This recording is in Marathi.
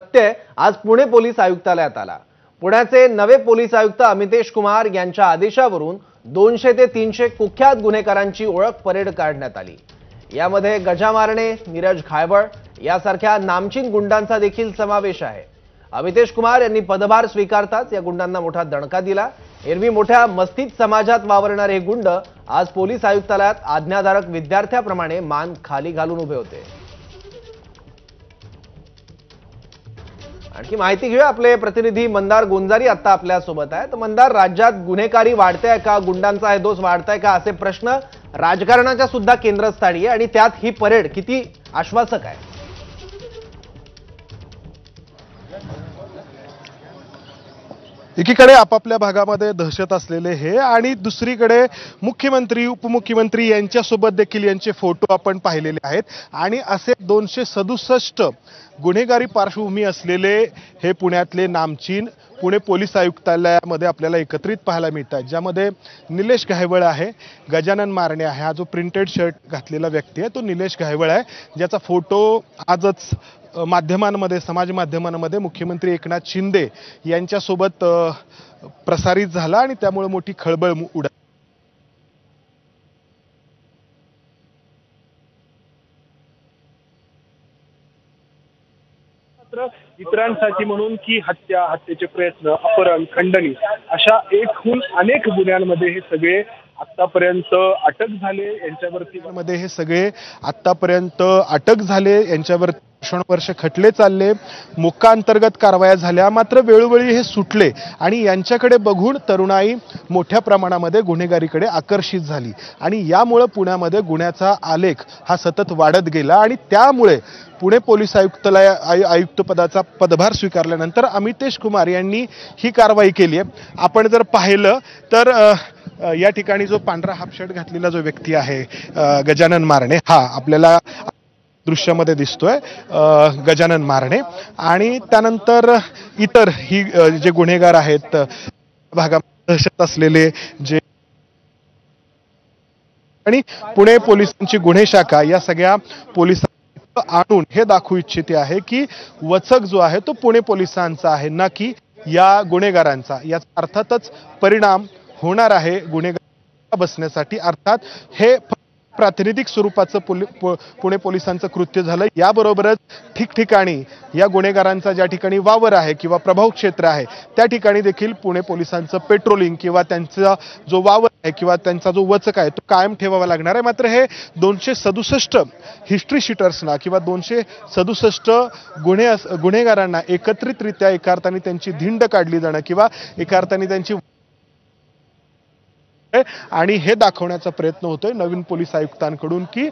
प्रत्यय आज पुणे पोलीस आयुक्तालयात आला। पुण्याचे नवे पोलीस आयुक्त अमितेश कुमार यांच्या आदेशावरून 200 ते 300 कुख्यात गुन्हेगारांची ओळख परेड काढण्यात आली। यामध्ये गजा मारणे, नीरज घायवळ यासारख्या नामचीन गुंडांचा देखील समावेश आहे। अमितेश कुमार यांनी पदभार स्वीकारताच या गुंडांना मोठा दणका दिला। एरवी मोठ्या मस्तीत समाजात वावरणारे हे गुंड आज पोलीस आयुक्तालयात आज्ञाधारक विद्यार्थ्याप्रमाणे मान खाली घालून उभे होते। आणखी माहिती घेऊया, आपले प्रतिनिधी मंदार गोंजारी आता आपल्या सोबत आहे। तर मंदार, राज्यात गुन्हेगारी वाढते का, गुंडांचा हे दोष वाढताय का, असे प्रश्न राजकारणाच्या सुद्धा केंद्रस्थानी आहे आणि त्यात ही परेड किती आश्वासक आहे? एकीकडे आपापल्या भागामध्ये दहशत असलेले हे आणि दुसरीकडे मुख्यमंत्री उपमुख्यमंत्री यांच्यासोबत देखील यांचे फोटो आपण पाहिलेले आहेत आणि असे 267 गुन्हेगारी पार्श्वभूमी असलेले हे पुण्यातले नामचीन पुणे पोलीस आयुक्तालयामध्ये आपल्याला एकत्रित पाहायला मिळतात, ज्यामध्ये निलेश घायवळ आहे, गजानन मारणे आहे, हा जो प्रिंटेड शर्ट घातलेला व्यक्ती आहे तो निलेश घायवळ आहे, ज्याचा फोटो आजच माध्यमांमध्ये समाज माध्यमांमध्ये मुख्यमंत्री एकनाथ शिंदे यांच्यासोबत प्रसारित झाला आणि त्यामुळे मोठी खळबळ उडाली। इतरांसाठी म्हणून की हत्येचे प्रयत्न, अपहरण, खंडणी अशा एकूण अनेक गुन्ह्यांमध्ये हे सगळे आतापर्यंत अटक झाले। यांच्यावर वर्ष खटले चालले, मोक्काअंतर्गत कारवाया झाल्या, मात्र वेळोवेळी हे सुटले आणि यांच्याकडे बघून तरुणाई मोठ्या प्रमाणामध्ये गुन्हेगारीकडे आकर्षित झाली आणि यामुळे पुण्यामध्ये गुन्ह्याचा आलेख हा सतत वाढत गेला आणि त्यामुळे पुणे पोलीस आयुक्तपदाचा पदभार स्वीकारल्यानंतर अमितेश कुमार यांनी ही कारवाई केली आहे। आपण जर पाहिलं तर या ठिकाणी जो पांढरा हाफ शर्ट घातलेला जो व्यक्ती आहे गजानन मारणे, हा आपल्याला दृश्यामध्ये दिसतोय, गजानन मारणे, आणि त्यानंतर इतर ही जे गुन्हेगार आहेत भागामध्ये दहशत असलेले जे आणि पुणे पोलिसांची गुन्हे शाखा या सगळ्या पोलिसांना आणून हे दाखवू इच्छिते आहे की वचक जो आहे तो पुणे पोलिसांचा आहे, ना की या गुन्हेगारांचा। याचा अर्थातच परिणाम होणार आहे गुन्हेगार बसण्यासाठी। अर्थात हे प्रातिनिधिक स्वरूपाचं पुणे पोलिसांचं कृत्य झालं। याबरोबरच ठिकठिकाणी या गुन्हेगारांचा ज्या ठिकाणी वावर आहे किंवा प्रभाव क्षेत्र आहे त्या ठिकाणी देखील पुणे पोलिसांचं पेट्रोलिंग किंवा त्यांचा जो वावर आहे किंवा त्यांचा जो वचक आहे तो कायम ठेवावा लागणार आहे। मात्र हे 267 हिस्ट्री शीटर्सना किंवा 267 गुन्हेगारांना एकत्रितरित्या एका अर्थाने त्यांची धिंड काढली जाणं किंवा एका अर्थाने त्यांची आणि हे दाखवण्याचा प्रयत्न होतोय नवीन पोलीस आयुक्तांकडून की